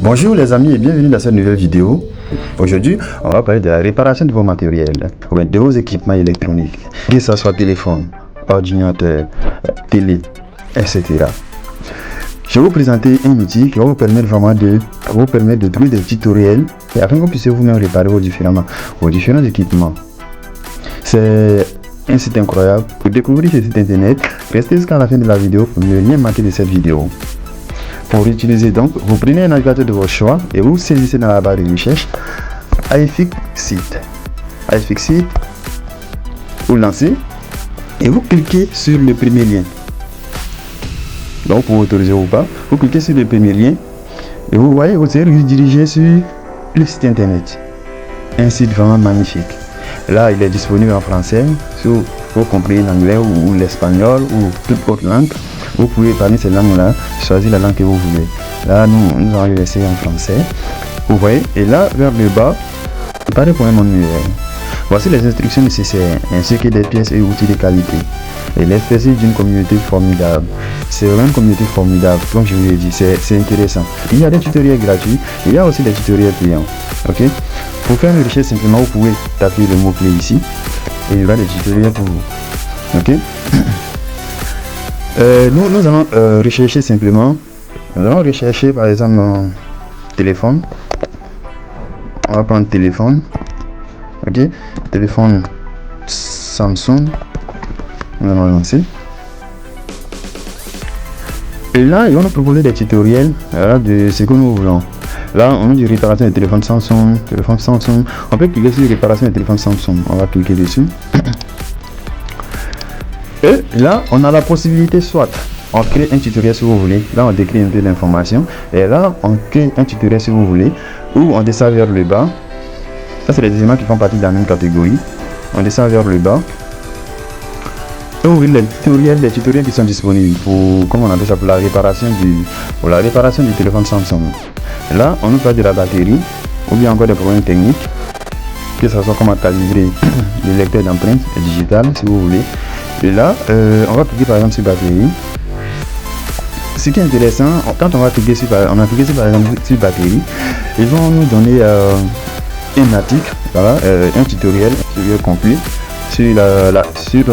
Bonjour les amis et bienvenue dans cette nouvelle vidéo. Aujourd'hui, on va parler de la réparation de vos matériels, de vos équipements électroniques, que ce soit téléphone, ordinateur, télé, etc. Je vais vous présenter un outil qui va vous permettre vraiment de trouver des tutoriels et afin que vous puissiez vous-même réparer vos différents équipements. C'est un site incroyable. Pour découvrir ce site internet, restez jusqu'à la fin de la vidéo pour ne rien manquer de cette vidéo. Pour l'utiliser donc, vous prenez un navigateur de votre choix et vous saisissez dans la barre de recherche iFixit. iFixit, vous lancez et vous cliquez sur le premier lien. Donc pour autoriser ou pas, vous cliquez sur le premier lien et vous voyez, vous serez redirigé sur le site internet. Un site vraiment magnifique. Là, il est disponible en français, si vous comprenez l'anglais ou l'espagnol ou toute autre langue. Vous pouvez parmi ces langues-là, choisir la langue que vous voulez. Là, nous allons laisser en français. Vous voyez, et là, vers le bas, pareil pour un manuel. Voici les instructions nécessaires, ainsi que des pièces et outils de qualité. Et l'expertise d'une communauté formidable. C'est vraiment une communauté formidable, comme je vous l'ai dit, c'est intéressant. Il y a des tutoriels gratuits, il y a aussi des tutoriels payants. Ok? Pour faire une recherche, simplement, vous pouvez taper le mot-clé ici, et il y aura des tutoriels pour vous. Ok? Nous allons rechercher simplement. Nous allons rechercher par exemple un téléphone. On va prendre téléphone. Ok, téléphone Samsung. Nous allons lancer. Et là, ils vont nous proposer des tutoriels de ce que nous voulons. Là, on a dit réparation de téléphone Samsung. On peut cliquer sur réparation de téléphone Samsung. On va cliquer dessus. Et là, on a la possibilité soit on crée un tutoriel si vous voulez. Là, on décrit un peu l'information. Et là, on crée un tutoriel si vous voulez. Ou on descend vers le bas. Ça, c'est les éléments qui font partie de la même catégorie. On descend vers le bas. Et vous voyez les tutoriels qui sont disponibles pour, comment on appelle ça, pour la réparation du téléphone Samsung. Là, on nous parle de la batterie. Ou bien encore des problèmes techniques. Que ce soit comment calibrer le lecteur d'empreintes digitales si vous voulez. Et là, on va cliquer par exemple sur batterie. Ce qui est intéressant, quand on va cliquer sur, par exemple sur batterie, ils vont nous donner un article, voilà, un tutoriel complet sur la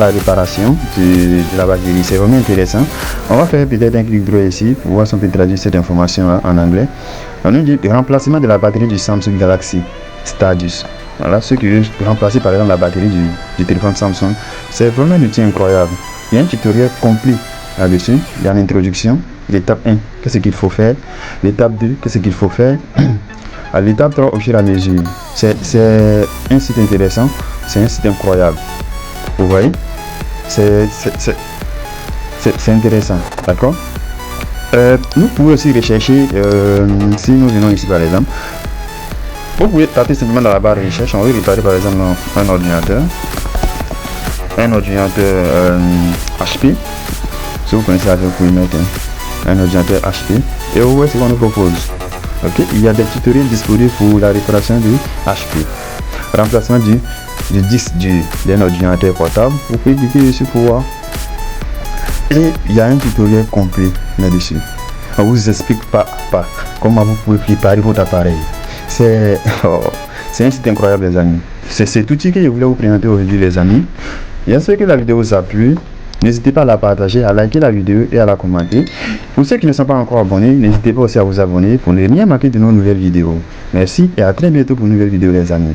réparation de la batterie. C'est vraiment intéressant. On va faire peut-être un clic droit ici pour voir si on peut traduire cette information là, en anglais. On nous dit le remplacement de la batterie du Samsung Galaxy Stardust. Voilà, ceux qui veulent remplacer par exemple la batterie du téléphone Samsung. C'est vraiment un outil incroyable. Il y a un tutoriel complet là-dessus. Il y a l'introduction. L'étape 1, qu'est-ce qu'il faut faire. L'étape 2, qu'est-ce qu'il faut faire. À l'étape 3, au fur et à mesure. C'est un site intéressant. C'est un site incroyable. Vous voyez, c'est intéressant. D'accord. Nous pouvons aussi rechercher, si nous venons ici par exemple. Vous pouvez taper simplement dans la barre de recherche. On veut réparer par exemple un ordinateur HP. Si vous connaissez, vous pouvez mettre un ordinateur HP et vous voyez ce qu'on nous propose. Ok, il y a des tutoriels disponibles pour la réparation du HP, remplacement du disque d'un ordinateur portable. Vous pouvez cliquer dessus pour voir. Et il y a un tutoriel complet là-dessus. On vous explique pas à pas comment vous pouvez préparer votre appareil. C'est un site incroyable les amis. C'est cet outil que je voulais vous présenter aujourd'hui les amis. J'espère que la vidéo vous a plu. N'hésitez pas à la partager, à liker la vidéo et à la commenter. Pour ceux qui ne sont pas encore abonnés, n'hésitez pas aussi à vous abonner pour ne rien manquer de nos nouvelles vidéos. Merci et à très bientôt pour une nouvelle vidéo les amis.